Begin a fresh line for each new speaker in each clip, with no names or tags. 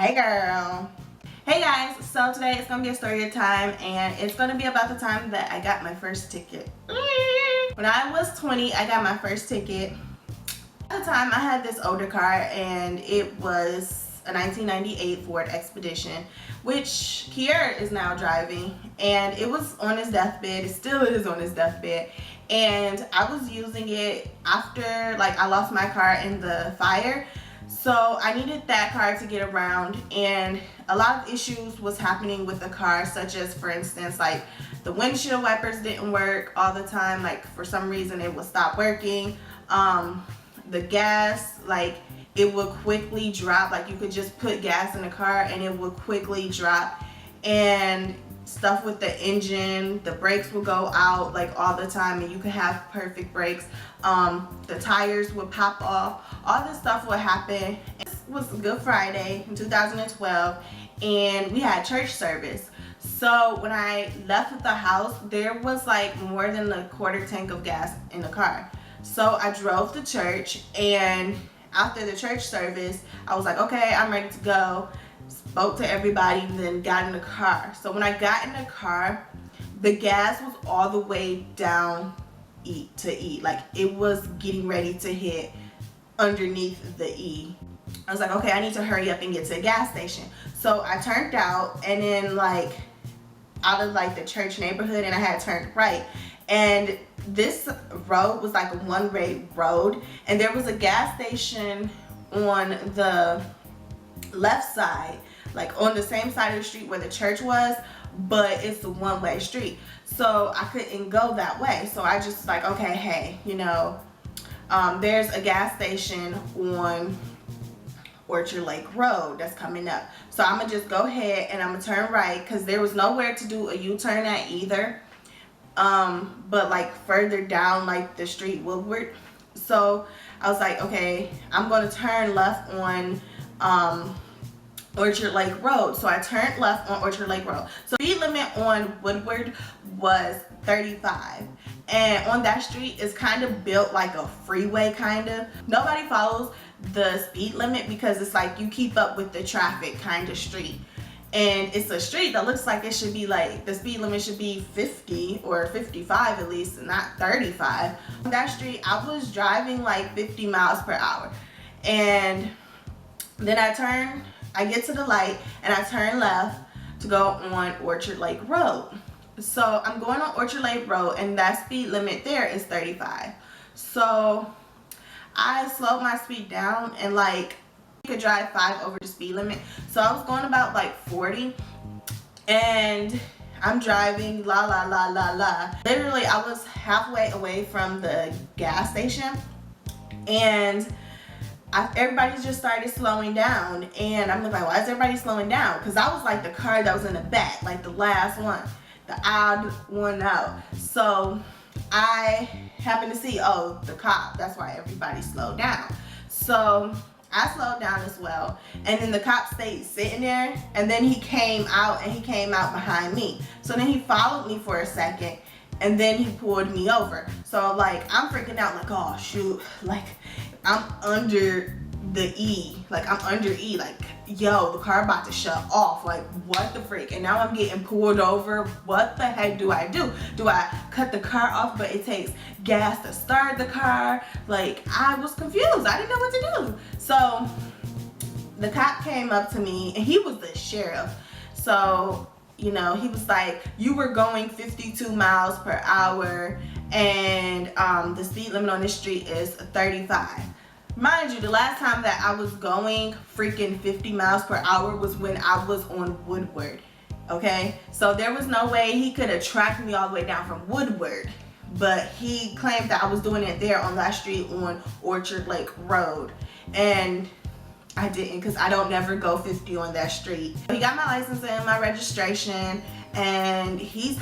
Hey girl. Hey guys, so today it's gonna be a story time and it's gonna be about the time that I got my first ticket. When I was 20, I got my first ticket. At the time I had this older car and it was a 1998 Ford Expedition, which Kierra is now driving, and it was on his deathbed. It still is on his deathbed, and I was using it after I lost my car in the fire. So I needed that car to get around, and a lot of issues was happening with the car, such as, for instance, like the windshield wipers didn't work all the time. Like for some reason it would stop working. The gas, it would quickly drop. Like you could just put gas in the car and it would quickly drop. And stuff with the engine, the brakes would go out all the time, and you could have perfect brakes. The tires would pop off. All this stuff would happen. It was Good Friday in 2012, and we had church service. So when I left the house, there was more than a quarter tank of gas in the car. So I drove to church, and after the church service, I was like, okay, I'm ready to go. Spoke to everybody, and then got in the car. So when I got in the car, the gas was all the way down to E. Like it was getting ready to hit underneath the E. I was like, okay, I need to hurry up and get to a gas station. So I turned out, and then out of the church neighborhood, and I had turned right. And this road was a one-way road, and there was a gas station on the left side, on the same side of the street where the church was, but it's a one-way street. So I couldn't go that way. So I just okay, hey, there's a gas station on Orchard Lake Road that's coming up. So I'm gonna just go ahead and I'm gonna turn right, because there was nowhere to do a U-turn at either. But further down the street Woodward. So I was like, okay, I'm gonna turn left on Orchard Lake Road. So I turned left on Orchard Lake Road. So speed limit on Woodward was 35, and on that street is kind of built like a freeway kind of. Nobody follows the speed limit because it's you keep up with the traffic kind of street. And it's a street that looks like it should be the speed limit should be 50 or 55 at least, not 35. On that street I was driving 50 miles per hour, and then I get to the light and I turn left to go on Orchard Lake Road. So I'm going on Orchard Lake Road, and that speed limit there is 35. So I slowed my speed down, and you could drive 5 over the speed limit. So I was going about 40, and I'm driving la la la la la. Literally I was halfway away from the gas station, and everybody just started slowing down, and I'm like, why is everybody slowing down? Because I was the car that was in the back, the last one, the odd one out. So I happened to see, oh, the cop, that's why everybody slowed down. So I slowed down as well, and then the cop stayed sitting there, and then he came out, and he came out behind me. So then he followed me for a second, and then he pulled me over. So I'm freaking out, oh shoot, I'm under the E, I'm under E, yo, the car about to shut off, what the freak? And now I'm getting pulled over. What the heck do I do? Do I cut the car off, but it takes gas to start the car? I was confused. I didn't know what to do. So the cop came up to me, and he was the sheriff. So he was like, you were going 52 miles per hour, and the speed limit on this street is 35. Mind you, the last time that I was going freaking 50 miles per hour was when I was on Woodward. Okay, so there was no way he could have tracked me all the way down from Woodward, but he claimed that I was doing it there on that street on Orchard Lake Road, and I didn't, because I don't never go 50 on that street. He got my license and my registration, and he's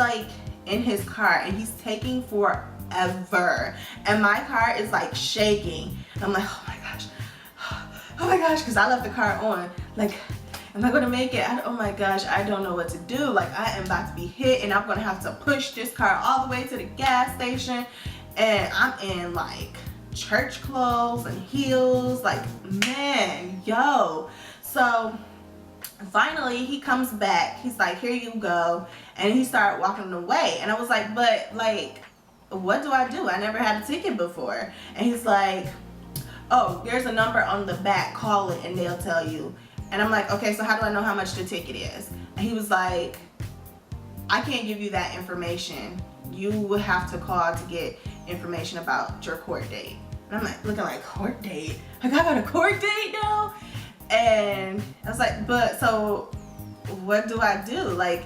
in his car, and he's taking forever, and my car is shaking. I'm like, oh my gosh, because I left the car on. Am I gonna make it? Oh my gosh, I don't know what to do. I am about to be hit, and I'm gonna have to push this car all the way to the gas station, and I'm in church clothes and heels, man, yo. So Finally, he comes back. He's like, here you go. And he started walking away. And I was like, but like, what do I do? I never had a ticket before. And he's like, oh, there's a number on the back. Call it and they'll tell you. And I'm like, okay, so how do I know how much the ticket is? And he was like, I can't give you that information. You will have to call to get information about your court date. And I'm like, looking like, court date? Like, I got a court date now? And I was like, but so what do I do? Like,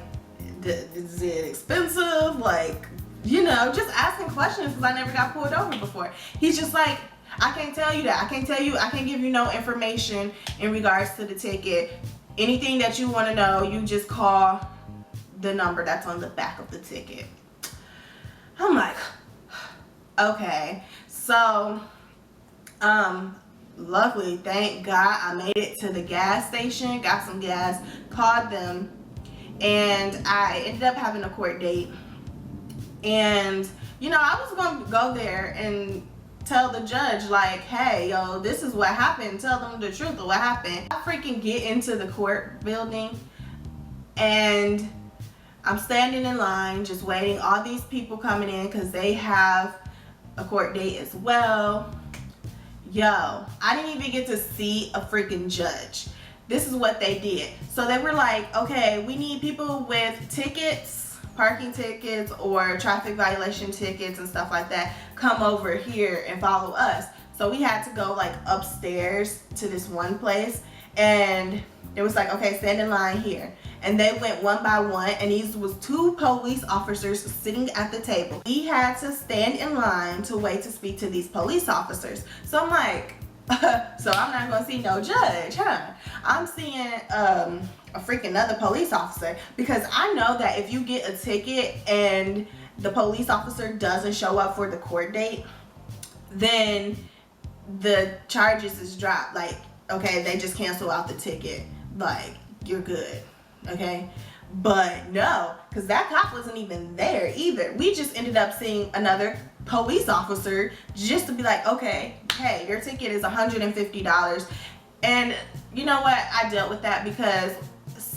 is it expensive? Like, you know, just asking questions because I never got pulled over before. He's just like, I can't tell you that. I can't tell you, I can't give you no information in regards to the ticket. Anything that you want to know, you just call the number that's on the back of the ticket. I'm like, okay. So, luckily, thank God, I made it to the gas station, got some gas, called them, and I ended up having a court date. And, you know, I was going to go there and tell the judge, like, hey, yo, this is what happened. Tell them the truth of what happened. I freaking get into the court building, and I'm standing in line, just waiting. All these people coming in because they have a court date as well. Yo, I didn't even get to see a freaking judge. This is what they did. So they were like, okay, we need people with tickets, parking tickets, or traffic violation tickets and stuff like that. Come over here and follow us. So we had to go like upstairs to this one place, and it was like, okay, stand in line here. And they went one by one, and these was 2 police officers sitting at the table. We had to stand in line to wait to speak to these police officers. So I'm like, so I'm not gonna see no judge, huh? I'm seeing a freaking other police officer, because I know that if you get a ticket and the police officer doesn't show up for the court date, then the charges is dropped. Like, okay, they just cancel out the ticket. Like, you're good. Okay, but no, because that cop wasn't even there either. We just ended up seeing another police officer just to be like, okay, hey, your ticket is $150. And you know what, I dealt with that, because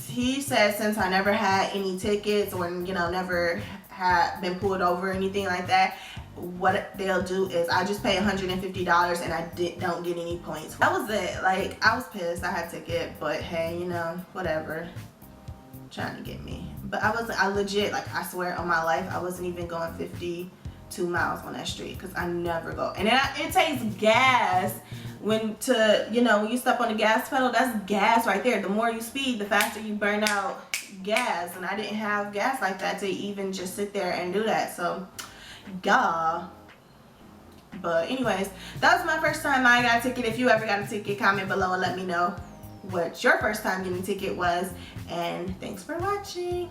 he said since I never had any tickets, or, you know, never had been pulled over or anything like that, what they'll do is I just pay $150 and I don't get any points. That was it. Like, I was pissed. I had a ticket, but hey, you know, whatever. Trying to get me. But I legit, like, I swear on my life, I wasn't even going 52 miles on that street, because I never go. And it takes gas when you step on the gas pedal. That's gas right there. The more you speed, the faster you burn out gas. And I didn't have gas like that to even just sit there and do that. So, yeah. But anyways, that was my first time I got a ticket. If you ever got a ticket, comment below and let me know what your first time getting a ticket was. And thanks for watching.